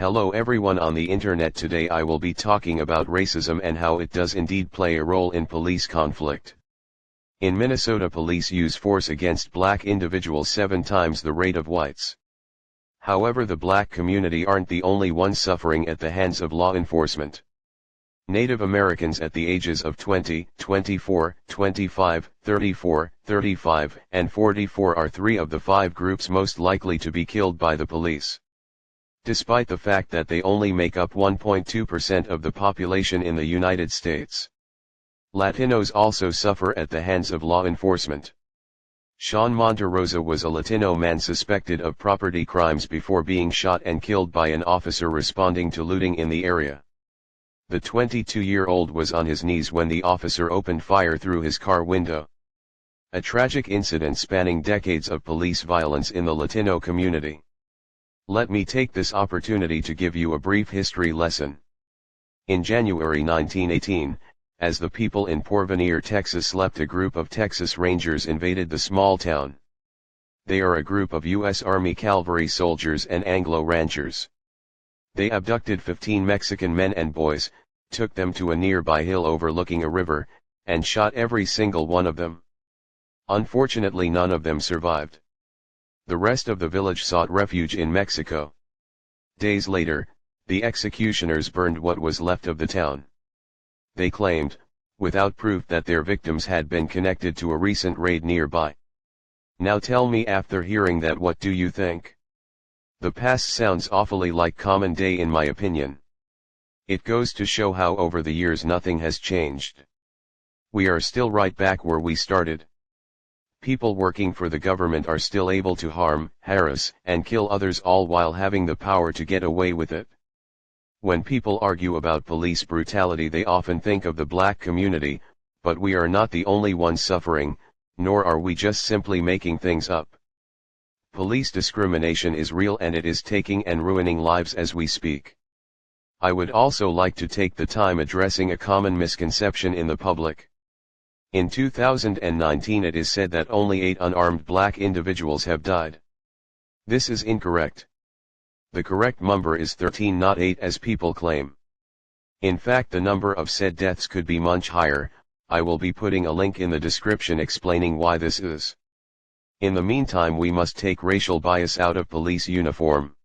Hello everyone on the internet. Today I will be talking about racism and how it does indeed play a role in police conflict. In Minnesota, police use force against black individuals 7 times the rate of whites. However, the black community aren't the only ones suffering at the hands of law enforcement. Native Americans at the ages of 20, 24, 25, 34, 35, and 44 are 3 of the 5 groups most likely to be killed by the police. Despite the fact that they only make up 1.2% of the population in the United States. Latinos also suffer at the hands of law enforcement. Sean Monterosa was a Latino man suspected of property crimes before being shot and killed by an officer responding to looting in the area. The 22-year-old was on his knees when the officer opened fire through his car window. A tragic incident spanning decades of police violence in the Latino community. Let me take this opportunity to give you a brief history lesson. In January 1918, as the people in Porvenir, Texas slept, a group of Texas Rangers invaded the small town. They are a group of U.S. Army cavalry soldiers and Anglo ranchers. They abducted 15 Mexican men and boys, took them to a nearby hill overlooking a river, and shot every single one of them. Unfortunately, none of them survived. The rest of the village sought refuge in Mexico. Days later, the executioners burned what was left of the town. They claimed, without proof, that their victims had been connected to a recent raid nearby. Now tell me, after hearing that, what do you think? The past sounds awfully like common day in my opinion. It goes to show how over the years nothing has changed. We are still right back where we started. People working for the government are still able to harm, harass, and kill others, all while having the power to get away with it. When people argue about police brutality, they often think of the black community, but we are not the only ones suffering, nor are we just simply making things up. Police discrimination is real, and it is taking and ruining lives as we speak. I would also like to take the time addressing a common misconception in the public. In 2019 it is said that only 8 unarmed black individuals have died. This is incorrect. The correct number is 13, not 8 as people claim. In fact, the number of said deaths could be much higher. I will be putting a link in the description explaining why this is. In the meantime, we must take racial bias out of police uniform.